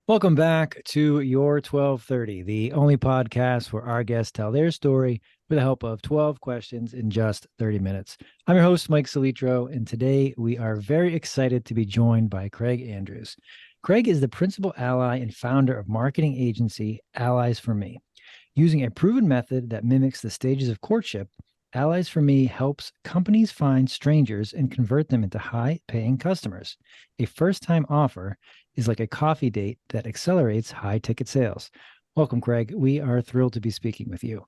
Welcome back to Your 1230, the only podcast where our guests tell their story with the help of 12 questions in just 30 minutes. I'm your host, Mike Salitro, and today we are very excited to be joined by Craig Andrews. Craig is the principal ally and founder of marketing agency allies4me. Using a proven method that mimics the stages of courtship, allies4me helps companies find strangers and convert them into high-paying customers. A first-time offer is like a coffee date that accelerates high-ticket sales. Welcome, Craig. We are thrilled to be speaking with you.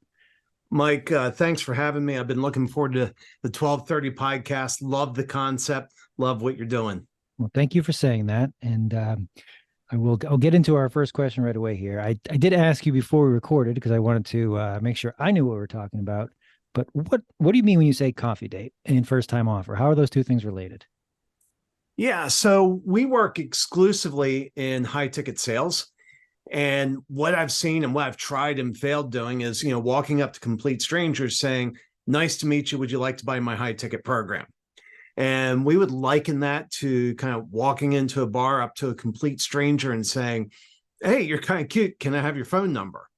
Mike, thanks for having me. I've been looking forward to the 1230 podcast. Love the concept. Love what you're doing. Well, thank you for saying that. And I'll get into our first question right away here. I did ask you before we recorded because I wanted to make sure I knew what we were talking about. But what do you mean when you say coffee date and first-time offer? How are those two things related? Yeah, so we work exclusively in high ticket sales. And what I've seen and what I've tried and failed doing is, walking up to complete strangers saying, "Nice to meet you. Would you like to buy my high ticket program?" And we would liken that to kind of walking into a bar up to a complete stranger and saying, "Hey, you're kind of cute. Can I have your phone number?"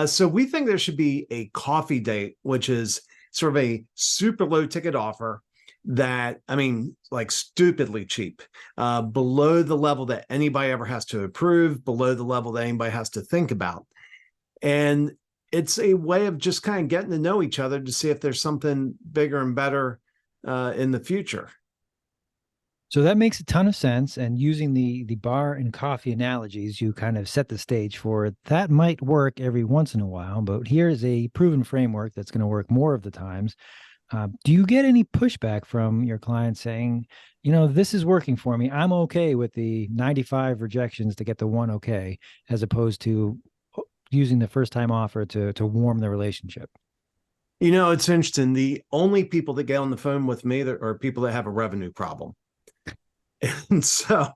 So we think there should be a coffee date, which is sort of a super low ticket offer that, like stupidly cheap, below the level that anybody ever has to approve, below the level that anybody has to think about. And it's a way of just kind of getting to know each other to see if there's something bigger and better in the future. So that makes a ton of sense. And using the bar and coffee analogies, you kind of set the stage for it. That might work every once in a while, but here's a proven framework that's going to work more of the times. Do you get any pushback from your clients saying, this is working for me. I'm okay with the 95 rejections to get the one okay, as opposed to using the first time offer to warm the relationship? It's interesting. The only people that get on the phone with me are people that have a revenue problem. And so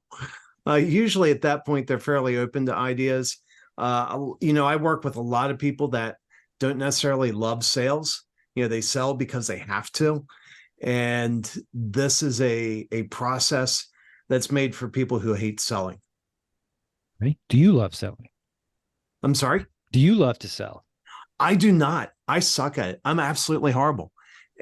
usually at that point, they're fairly open to ideas. I work with a lot of people that don't necessarily love sales. They sell because they have to. And this is a process that's made for people who hate selling. Right? Do you love selling? I'm sorry? Do you love to sell? I do not. I suck at it. I'm absolutely horrible.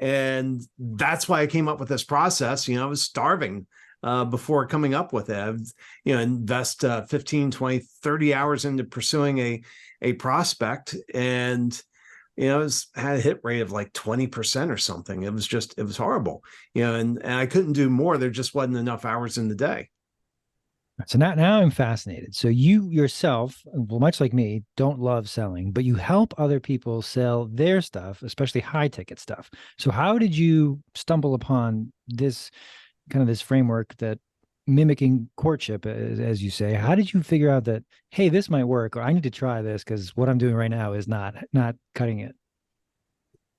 And that's why I came up with this process. I was starving before coming up with it. I've, invest 15, 20, 30 hours into pursuing a prospect. And, had a hit rate of like 20% or something. It was horrible, and I couldn't do more. There just wasn't enough hours in the day. So now I'm fascinated. So you yourself, well, much like me, don't love selling, but you help other people sell their stuff, especially high ticket stuff. So how did you stumble upon this framework that mimicking courtship, as you say? How did you figure out that, hey, this might work, or I need to try this because what I'm doing right now is not cutting it?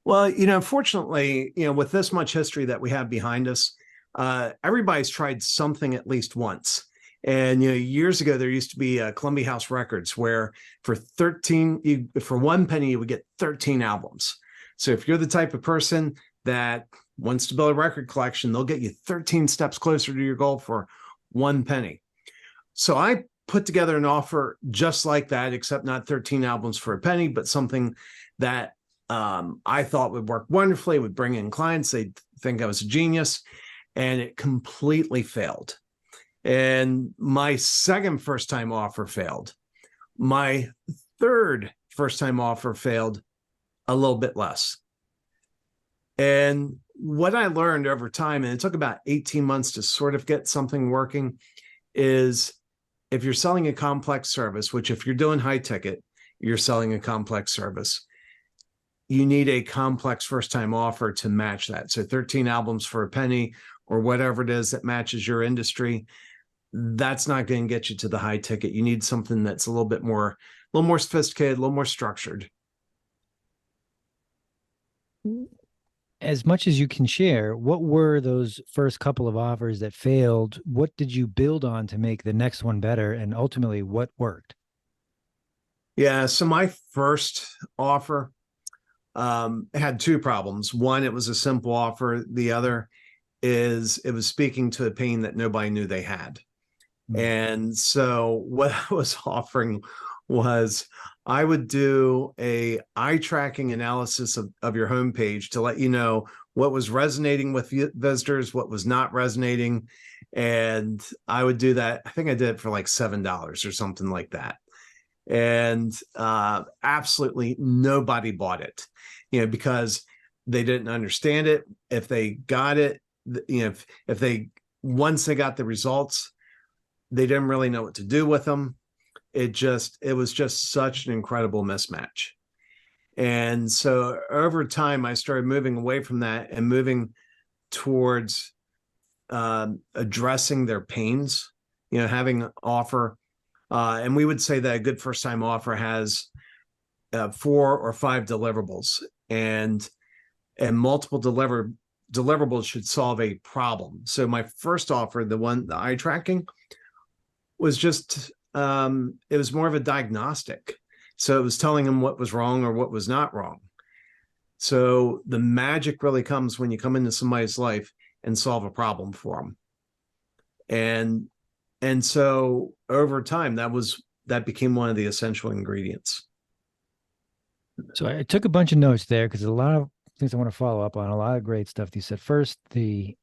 Well, fortunately, with this much history that we have behind us, everybody's tried something at least once. And years ago, there used to be Columbia House Records, where for one penny, you would get 13 albums. So if you're the type of person that wants to build a record collection, they'll get you 13 steps closer to your goal for one penny. So I put together an offer just like that, except not 13 albums for a penny, but something that I thought would work wonderfully, would bring in clients. They'd think I was a genius, and it completely failed. And my second first-time offer failed. My third first-time offer failed a little bit less. And what I learned over time, and it took about 18 months to sort of get something working, is if you're selling a complex service, which if you're doing high ticket, you're selling a complex service, you need a complex first-time offer to match that. So 13 albums for a penny or whatever it is that matches your industry, that's not going to get you to the high ticket. You need something that's a little more sophisticated, a little more structured. As much as you can share, what were those first couple of offers that failed? What did you build on to make the next one better? And ultimately, what worked? Yeah, so my first offer had two problems. One, it was a simple offer. The other is it was speaking to a pain that nobody knew they had. Mm. And so what I was offering was I would do a eye tracking analysis of your homepage to let you know what was resonating with visitors, what was not resonating. And I would do that. I think I did it for like $7 or something like that. And absolutely nobody bought it, because they didn't understand it. If they got it, if they, once they got the results, they didn't really know what to do with them. It was just such an incredible mismatch. And so over time, I started moving away from that and moving towards addressing their pains, having an offer. And we would say that a good first time offer has 4 or 5 deliverables, and multiple deliverables should solve a problem. So my first offer, the eye tracking, was just it was more of a diagnostic. So it was telling them what was wrong or what was not wrong. So the magic really comes when you come into somebody's life and solve a problem for them. And so over time, that became one of the essential ingredients. So I took a bunch of notes there because a lot of things I want to follow up on, a lot of great stuff you said. First, the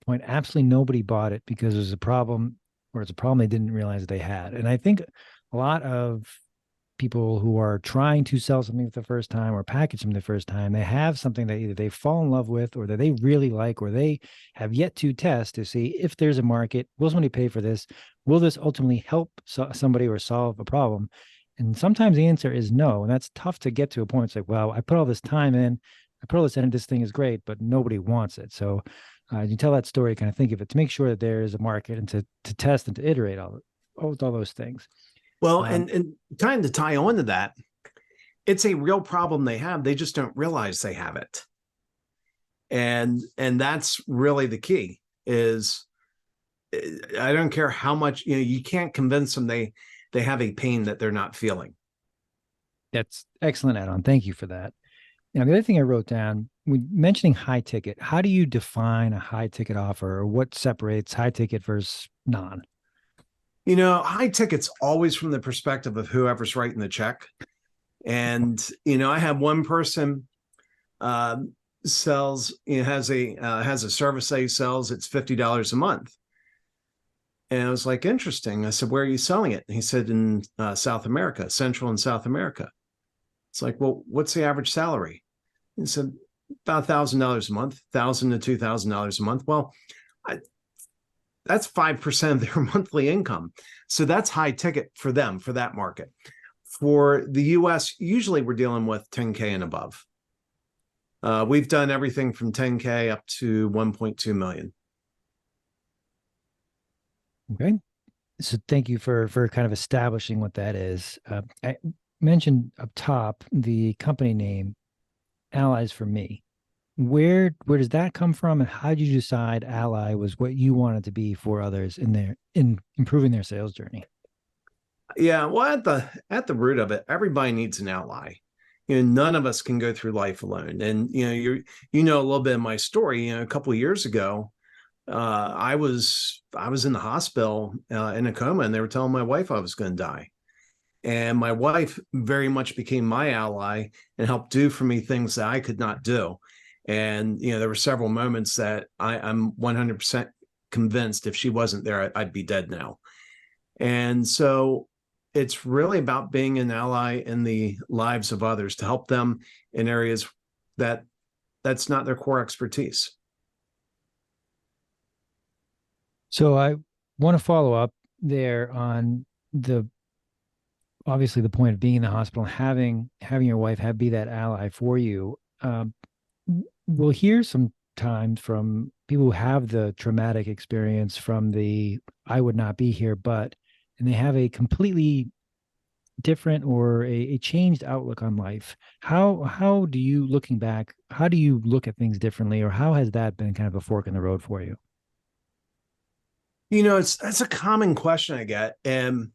point, absolutely nobody bought it because there's a problem, or it's a problem they didn't realize they had. And I think a lot of people who are trying to sell something for the first time or package something the first time, they have something that either they fall in love with or that they really like, or they have yet to test to see if there's a market. Will somebody pay for this? Will this ultimately help somebody or solve a problem? And sometimes the answer is no. And that's tough to get to a point. It's like, well, I put all this time in, I put all this in, this thing is great, but nobody wants it. So you tell that story, kind of think of it to make sure that there is a market and to test and to iterate all those things. Well, and kind of to tie on to that, it's a real problem they have. They just don't realize they have it. And that's really the key is I don't care how much, you can't convince them they have a pain that they're not feeling. That's excellent add-on. Thank you for that. Now, the other thing I wrote down, when mentioning high ticket, how do you define a high ticket offer, or what separates high ticket versus non? High ticket's always from the perspective of whoever's writing the check. And, I have one person sells, has a service that he sells. It's $50 a month. And I was like, interesting. I said, where are you selling it? And he said, in South America, Central and South America. It's like, well, what's the average salary? He said, about $1,000 a month, $1,000 to $2,000 a month. Well, that's 5% of their monthly income. So that's high ticket for them, for that market. For the US, usually we're dealing with 10K and above. We've done everything from 10K up to 1.2 million. Okay. So thank you for kind of establishing what that is. I mentioned up top the company name, allies4me. Where does that come from, and how did you decide ally was what you wanted to be for others in improving their sales journey? Yeah, well, at the root of it, everybody needs an ally. None of us can go through life alone. And you know a little bit of my story. A couple of years ago, I was in the hospital in a coma, and they were telling my wife I was going to die. And my wife very much became my ally and helped do for me things that I could not do. And there were several moments that I'm 100% convinced if she wasn't there, I'd be dead now. And so it's really about being an ally in the lives of others to help them in areas that's not their core expertise. So I want to follow up there on obviously the point of being in the hospital, having your wife be that ally for you. We'll hear sometimes from people who have the traumatic experience from the I would not be here, and they have a completely different or a changed outlook on life. How do you, looking back, how do you look at things differently, or how has that been kind of a fork in the road for you? That's a common question I get. And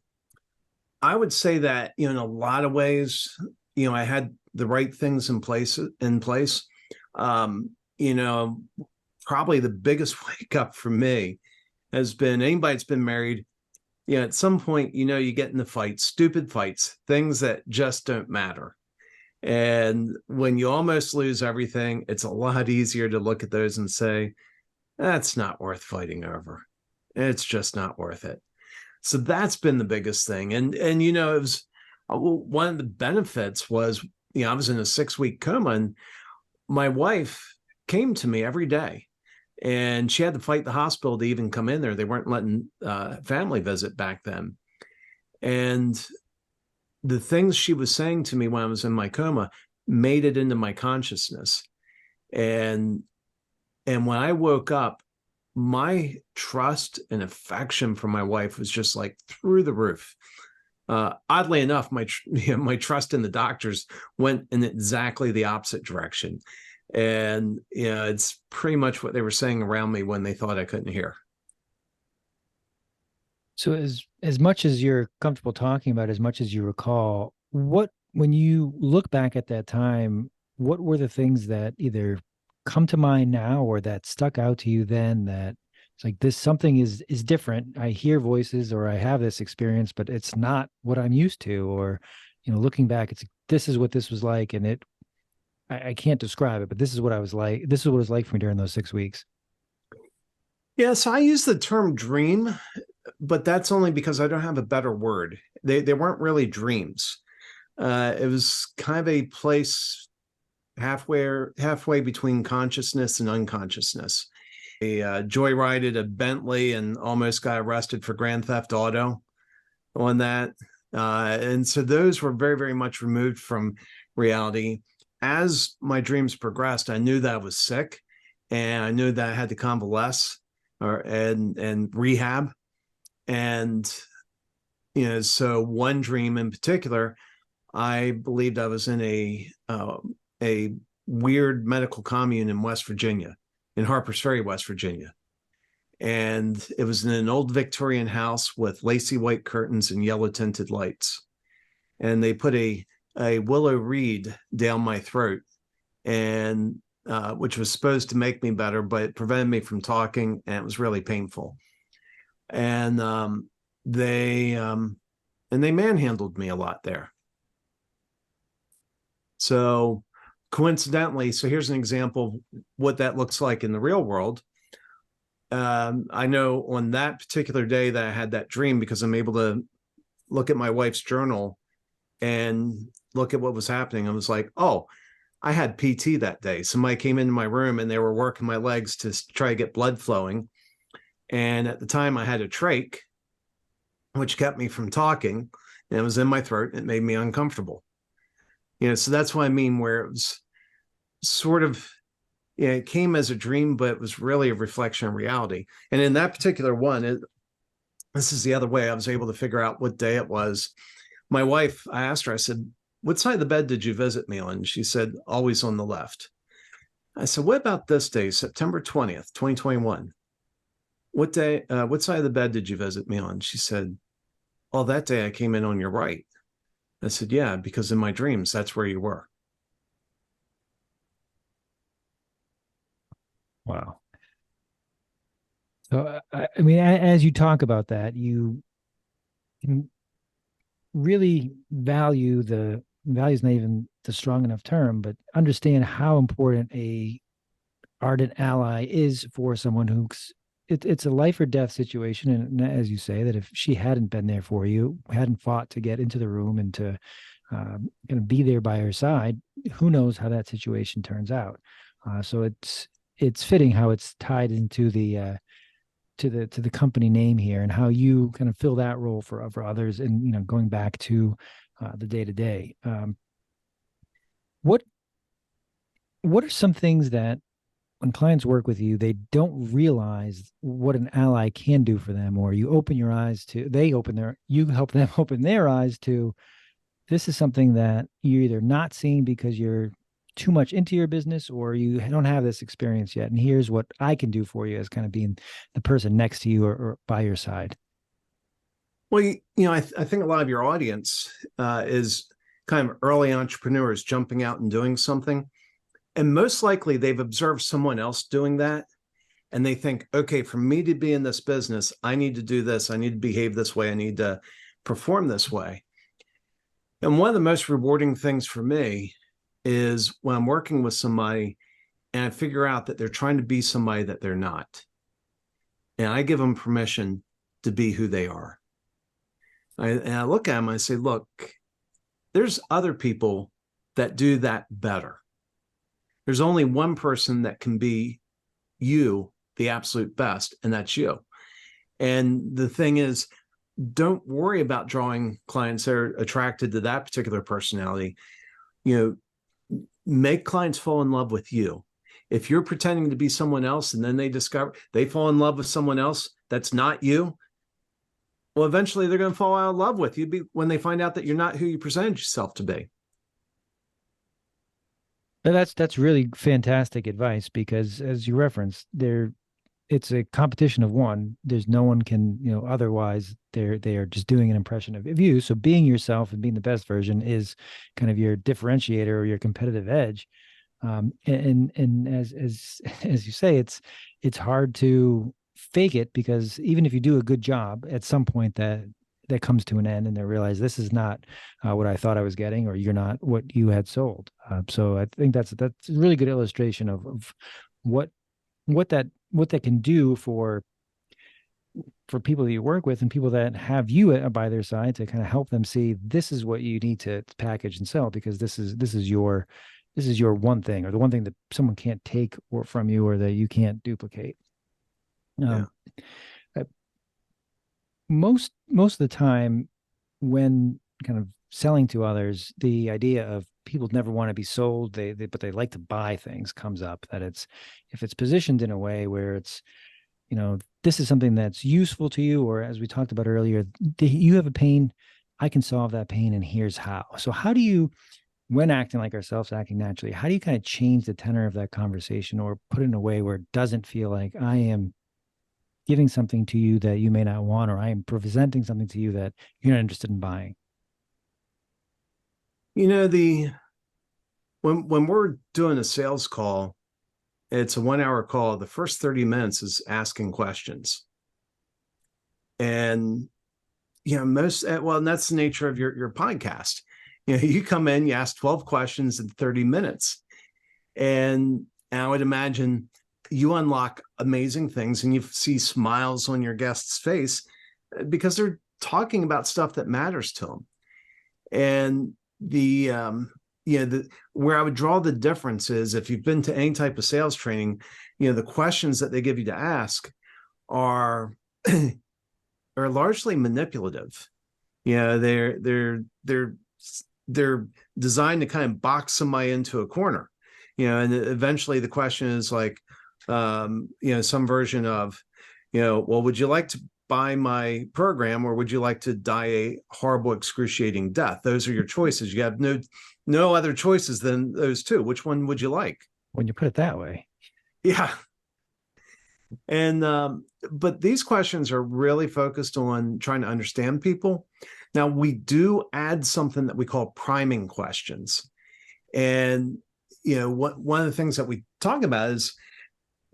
I would say that, in a lot of ways, I had the right things in place. You know, probably the biggest wake up for me has been anybody that's been married, At some point, you get into fights, stupid fights, things that just don't matter. And when you almost lose everything, it's a lot easier to look at those and say, that's not worth fighting over. It's just not worth it. So that's been the biggest thing. And it was one of the benefits was, I was in a 6-week coma, and my wife came to me every day, and she had to fight the hospital to even come in there. They weren't letting family visit back then. And the things she was saying to me when I was in my coma made it into my consciousness. And when I woke up, my trust and affection for my wife was just like through the roof. Oddly enough, my trust in the doctors went in exactly the opposite direction. And it's pretty much what they were saying around me when they thought I couldn't hear. So as much as you're comfortable talking about, as much as you recall, when you look back at that time, what were the things that either come to mind now or that stuck out to you then, that it's like this something is different. I hear voices or I have this experience, but it's not what I'm used to. Or, looking back, this is what this was like. And I can't describe it, but this is what I was like. This is what it was like for me during those 6 weeks. Yeah, so I use the term dream, but that's only because I don't have a better word. They weren't really dreams. It was kind of a place halfway between consciousness and unconsciousness. I joyrided a Bentley and almost got arrested for grand theft auto on that. And so those were very, very much removed from reality. As my dreams progressed, I knew that I was sick, and I knew that I had to convalesce and rehab. And so one dream in particular, I believed I was in a weird medical commune in West Virginia, in Harpers Ferry, West Virginia. And it was in an old Victorian house with lacy white curtains and yellow tinted lights. And they put a willow reed down my throat, and which was supposed to make me better, but it prevented me from talking, and it was really painful. And they manhandled me a lot there. So coincidentally, so here's an example of what that looks like in the real world. I know on that particular day that I had that dream, because I'm able to look at my wife's journal and look at what was happening. I was like, oh, I had PT that day. Somebody came into my room and they were working my legs to try to get blood flowing. And at the time I had a trach, which kept me from talking, and it was in my throat, and it made me uncomfortable. So that's what I mean, where it was sort of, it came as a dream, but it was really a reflection of reality. And in that particular one, this is the other way I was able to figure out what day it was. My wife, I asked her, I said, what side of the bed did you visit me on? She said, always on the left. I said, what about this day, September 20th, 2021? What day, what side of the bed did you visit me on? She said, oh, that day I came in on your right. I said, yeah, because in my dreams, that's where you were. Wow. So, I mean, as you talk about that, you can really value is not even the strong enough term, but understand how important a ardent ally is for someone it's a life or death situation. And as you say, that if she hadn't been there for you, hadn't fought to get into the room and to kind of be there by her side, who knows how that situation turns out. So it's fitting how it's tied into the to the company name here, and how you kind of fill that role for others, and going back to the day to day. What are some things that when clients work with you, they don't realize what an ally can do for them, or you open your eyes to, you help them open their eyes to, this is something that you're either not seeing because you're too much into your business, or you don't have this experience yet. And here's what I can do for you, as kind of being the person next to you or by your side. Well, I think a lot of your audience is kind of early entrepreneurs jumping out and doing something. And most likely they've observed someone else doing that. and they think, okay, for me to be in this business, I need to do this. I need to behave this way. I need to perform this way. And one of the most rewarding things for me is when I'm working with somebody and I figure out that they're trying to be somebody that they're not. And I give them permission to be who they are. And I look at them and I say, look, there's other people that do that better. There's only one person that can be you, the absolute best, and that's you. And the thing is, don't worry about drawing clients that are attracted to that particular personality. Make clients fall in love with you. If you're pretending to be someone else and then they fall in love with someone else that's not you, well, eventually they're going to fall out of love with you when they find out that you're not who you presented yourself to be. That's really fantastic advice, because as you referenced, it's a competition of one. There's no one can, otherwise they are just doing an impression of you. So being yourself and being the best version is kind of your differentiator or your competitive edge. And as you say, it's hard to fake it, because even if you do a good job, at some point that comes to an end and they realize this is not what I thought I was getting, or you're not what you had sold. So I think that's a really good illustration of what that can do for people that you work with and people that have you by their side, to kind of help them see this is what you need to package and sell, because this is your one thing, or the one thing that someone can't take from you, or that you can't duplicate. Yeah. Most of the time when kind of selling to others, the idea of people never want to be sold, but they like to buy things comes up. That if it's positioned in a way where it's, this is something that's useful to you, or as we talked about earlier, you have a pain, I can solve that pain, and here's how. So how do you, when acting like ourselves, acting naturally, how do you kind of change the tenor of that conversation, or put it in a way where it doesn't feel like I am giving something to you that you may not want, or I am presenting something to you that you're not interested in buying? When we're doing a sales call, it's a 1 hour call. The first 30 minutes is asking questions. And, and that's the nature of your podcast. You come in, you ask 12 questions in 30 minutes. And I would imagine you unlock amazing things, and you see smiles on your guest's face because they're talking about stuff that matters to them. And where I would draw the difference is, if you've been to any type of sales training, the questions that they give you to ask are are largely manipulative. They're designed to kind of box somebody into a corner. And eventually the question is like, some version of, well, would you like to buy my program, or would you like to die a horrible, excruciating death? Those are your choices. You have no other choices than those two. Which one would you like? When you put it that way. Yeah. And, but these questions are really focused on trying to understand people. Now, we do add something that we call priming questions. And, one of the things that we talk about is,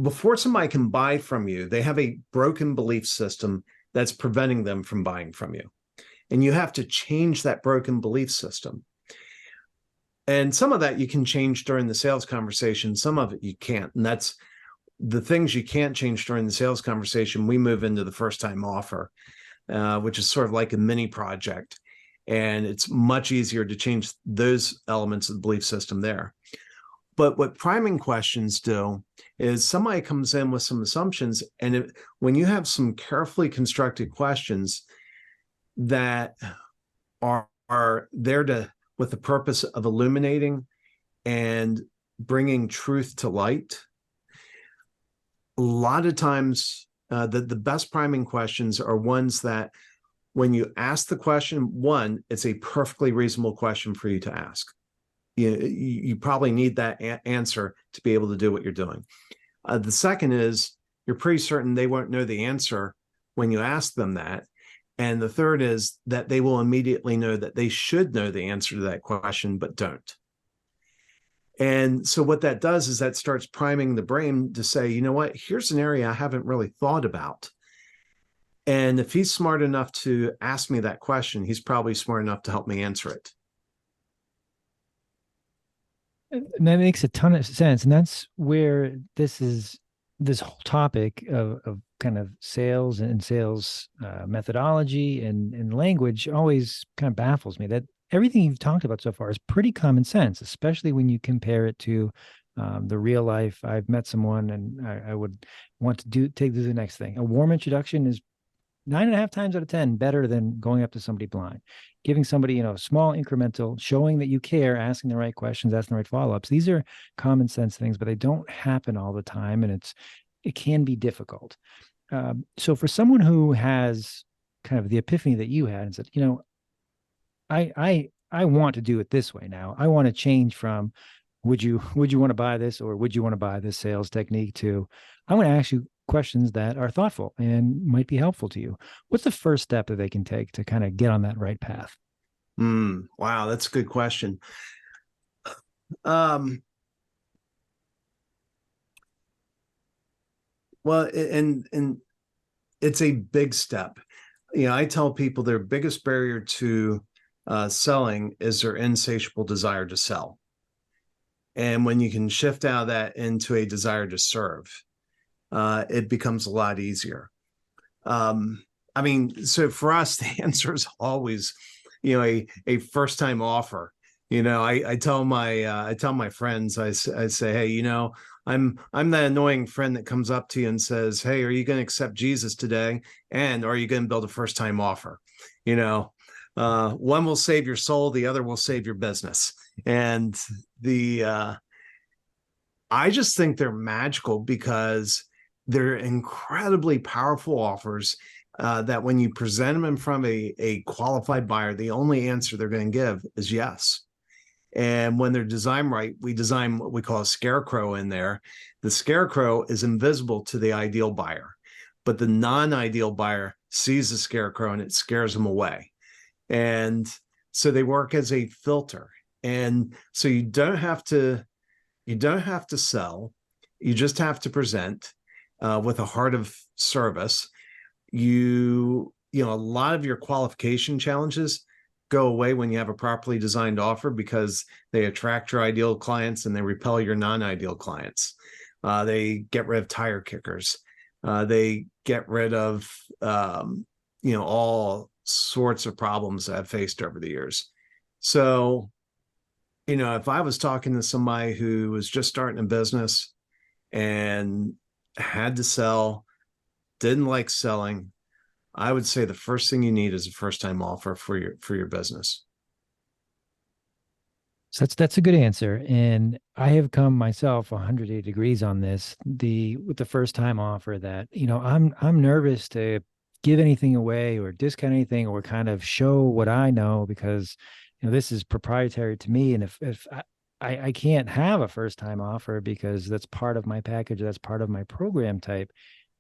before somebody can buy from you, they have a broken belief system that's preventing them from buying from you. And you have to change that broken belief system. And some of that you can change during the sales conversation. Some of it you can't. And that's the things you can't change during the sales conversation. We move into the first time offer, which is sort of like a mini project. And it's much easier to change those elements of the belief system there. But what priming questions do is, somebody comes in with some assumptions, and when you have some carefully constructed questions that are there with the purpose of illuminating and bringing truth to light, a lot of times the best priming questions are ones that, when you ask the question, one, it's a perfectly reasonable question for you to ask. You probably need that answer to be able to do what you're doing. The second is, you're pretty certain they won't know the answer when you ask them that. And the third is that they will immediately know that they should know the answer to that question, but don't. And so what that does is that starts priming the brain to say, you know what, here's an area I haven't really thought about. And if he's smart enough to ask me that question, he's probably smart enough to help me answer it. And that makes a ton of sense. And that's where this whole topic of kind of sales and sales methodology and language always kind of baffles me, that everything you've talked about so far is pretty common sense, especially when you compare it to the real life. I've met someone and I would want to take this to the next thing. A warm introduction is 9.5 times out of 10 better than going up to somebody blind. Giving somebody, small incremental, showing that you care, asking the right questions, asking the right follow-ups. These are common sense things, but they don't happen all the time, and it can be difficult. So for someone who has kind of the epiphany that you had and said, I want to do it this way now. I want to change from would you want to buy this, or would you want to buy this sales technique, to I want to ask you questions that are thoughtful and might be helpful to you. What's the first step that they can take to kind of get on that right path? Wow, that's a good question. Well, and it's a big step. I tell people their biggest barrier to selling is their insatiable desire to sell. And when you can shift out of that into a desire to serve, it becomes a lot easier. So for us, the answer is always, a first time offer. I tell my friends, I say, hey, I'm that annoying friend that comes up to you and says, hey, are you going to accept Jesus today? And are you going to build a first time offer? One will save your soul, the other will save your business. And I just think they're magical because they're incredibly powerful offers that when you present them in front of a qualified buyer, the only answer they're going to give is yes. And when they're designed right, we design what we call a scarecrow in there. The scarecrow is invisible to the ideal buyer, but the non-ideal buyer sees the scarecrow and it scares them away. And so they work as a filter. And so you don't have to sell. You just have to present with a heart of service. A lot of your qualification challenges go away when you have a properly designed offer, because they attract your ideal clients and they repel your non-ideal clients. They get rid of tire kickers. They get rid of all sorts of problems I've faced over the years. So, if I was talking to somebody who was just starting a business and had to sell, didn't like selling, I would say the first thing you need is a first-time offer for your business. So that's a good answer. And I have come myself 180 degrees on this. With the first time offer, that, I'm nervous to give anything away or discount anything or kind of show what I know, because this is proprietary to me. And if I can't have a first time offer because that's part of my package, that's part of my program type.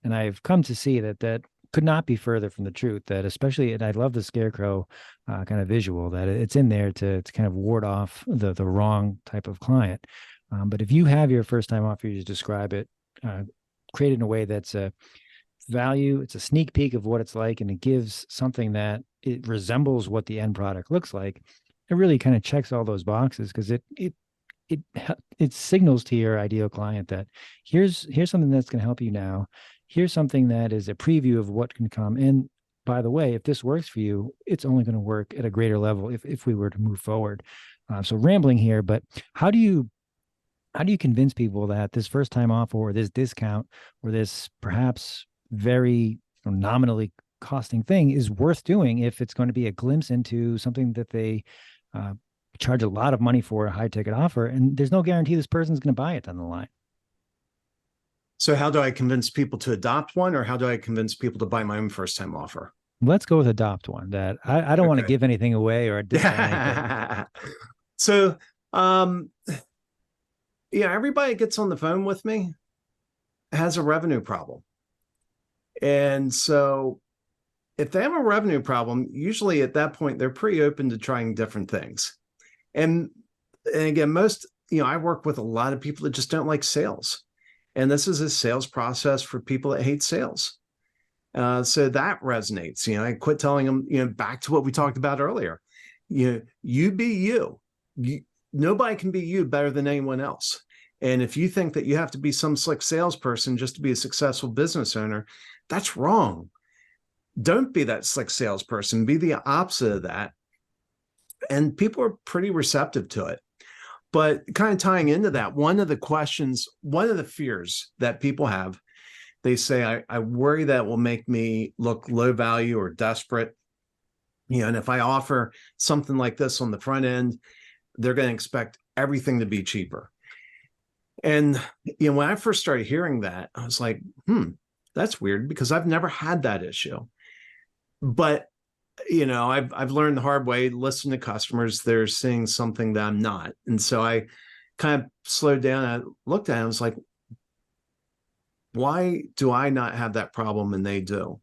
And I've come to see that could not be further from the truth, that especially, and I love the scarecrow kind of visual, that it's in there to kind of ward off the wrong type of client. But if you have your first time offer, you just describe it, create it in a way that's a value, it's a sneak peek of what it's like, and it gives something that it resembles what the end product looks like. It really kind of checks all those boxes, because it signals to your ideal client that here's something that's going to help you now. Here's something that is a preview of what can come. And by the way, if this works for you, it's only going to work at a greater level if we were to move forward. So rambling here, but how do you convince people that this first time offer, or this discount, or this perhaps very nominally costing thing is worth doing, if it's going to be a glimpse into something that they charge a lot of money for, a high ticket offer, and there's no guarantee this person's going to buy it down the line? So how do I convince people to adopt one, or how do I convince people to buy my own first time offer? Let's go with adopt one. That I don't want to give anything away or discount anything. So, everybody gets on the phone with me has a revenue problem. And so if they have a revenue problem, usually at that point, they're pretty open to trying different things. And again, most I work with a lot of people that just don't like sales. And this is a sales process for people that hate sales. So that resonates. I quit telling them, back to what we talked about earlier. You be you. Nobody can be you better than anyone else. And if you think that you have to be some slick salesperson just to be a successful business owner, that's wrong. Don't be that slick salesperson. Be the opposite of that. And people are pretty receptive to it. But kind of tying into that, one of the fears that people have, they say, I worry that will make me look low value or desperate. And if I offer something like this on the front end, they're going to expect everything to be cheaper. And, when I first started hearing that, I was like, that's weird, because I've never had that issue. But, I've learned the hard way, listen to customers, they're seeing something that I'm not. And so I kind of slowed down. I looked at it, I was like, why do I not have that problem and they do?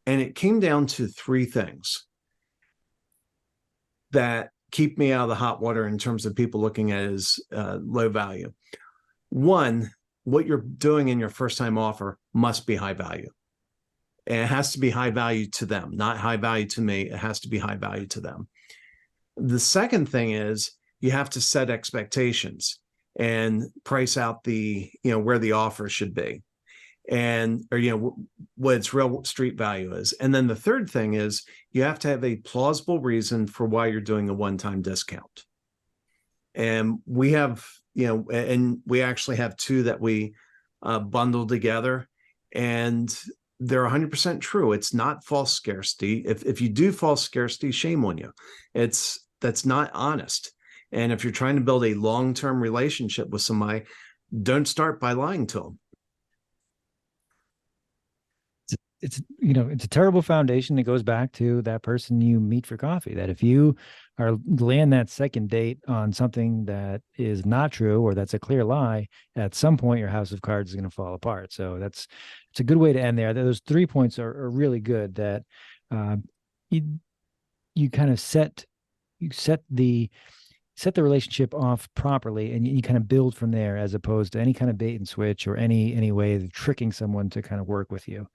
And it came down to three things that keep me out of the hot water in terms of people looking at it as low value. One, what you're doing in your first time offer must be high value. And it has to be high value to them, not high value to me. It has to be high value to them. The second thing is you have to set expectations and price out where the offer should be, or what its real street value is. And then the third thing is you have to have a plausible reason for why you're doing a one-time discount. And we have, and we actually have two that we bundle together, and they're 100% true. It's not false scarcity. If you do false scarcity, shame on you. That's not honest. And if you're trying to build a long-term relationship with somebody, don't start by lying to them. It's a terrible foundation that goes back to that person you meet for coffee, that if you are land that second date on something that is not true, or that's a clear lie, at some point your house of cards is going to fall apart. So it's a good way to end there. Those 3 points are really good, that you kind of set the relationship off properly, and you kind of build from there, as opposed to any kind of bait and switch or any way of tricking someone to kind of work with you.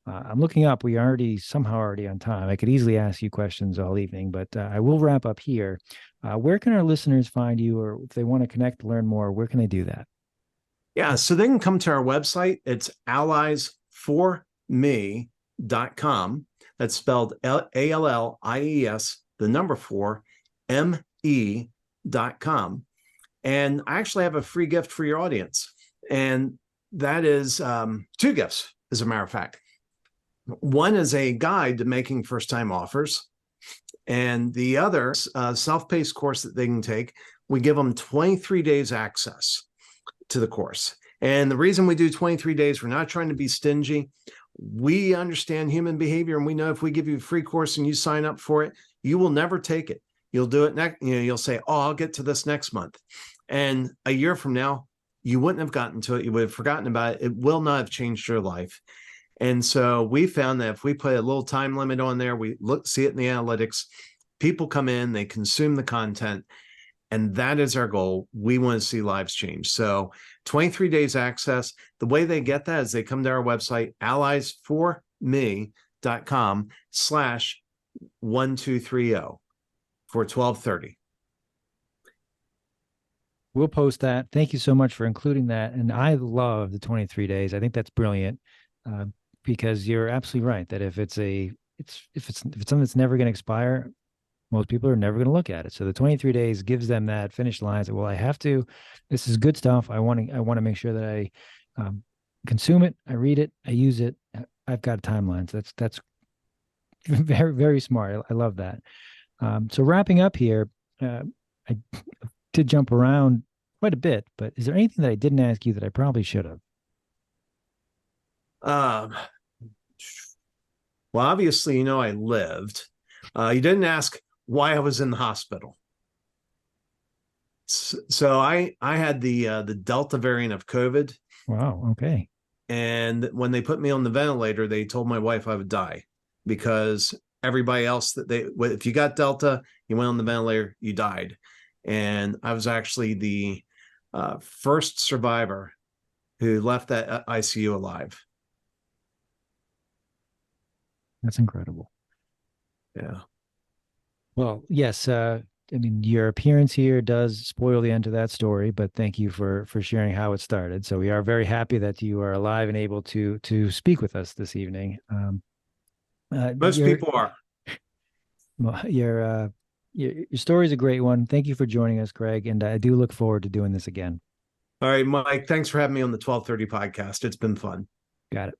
I'm looking up. We are somehow already on time. I could easily ask you questions all evening, but I will wrap up here. Where can our listeners find you, or if they want to connect, learn more, where can they do that? Yeah, so they can come to our website. It's allies4me.com. That's spelled ALLIES, the number 4, ME.com. And I actually have a free gift for your audience. And that is 2 gifts, as a matter of fact. One is a guide to making first-time offers, and the other self-paced course that they can take. We give them 23 days access to the course. And the reason we do 23 days, we're not trying to be stingy. We understand human behavior, and we know if we give you a free course and you sign up for it, you will never take it. You'll do it next. You'll say, "Oh, I'll get to this next month," and a year from now, you wouldn't have gotten to it. You would have forgotten about it. It will not have changed your life. And so we found that if we put a little time limit on there, we see it in the analytics, people come in, they consume the content, and that is our goal. We want to see lives change. So 23 days access. The way they get that is they come to our website, allies4me.com/1230 for 1230. We'll post that. Thank you so much for including that. And I love the 23 days. I think that's brilliant. Because you're absolutely right that if it's something that's never going to expire, most people are never going to look at it. So the 23 days gives them that finish line. So, well, I have to. This is good stuff. I want to make sure that I consume it, I read it, I use it. I've got a timeline. So that's very, very smart. I love that. So wrapping up here, I did jump around quite a bit, but is there anything that I didn't ask you that I probably should have? Well, obviously, I lived. You didn't ask why I was in the hospital. So I had the Delta variant of COVID. Wow. Okay. And when they put me on the ventilator, they told my wife I would die, because everybody else if you got Delta, you went on the ventilator, you died. And I was actually the first survivor who left that ICU alive. That's incredible. Yeah. Well, yes. I mean, your appearance here does spoil the end to that story, but thank you for sharing how it started. So we are very happy that you are alive and able to speak with us this evening. Most Your people are. well, your story is a great one. Thank you for joining us, Greg, and I do look forward to doing this again. All right, Mike, thanks for having me on the 1230 podcast. It's been fun. Got it.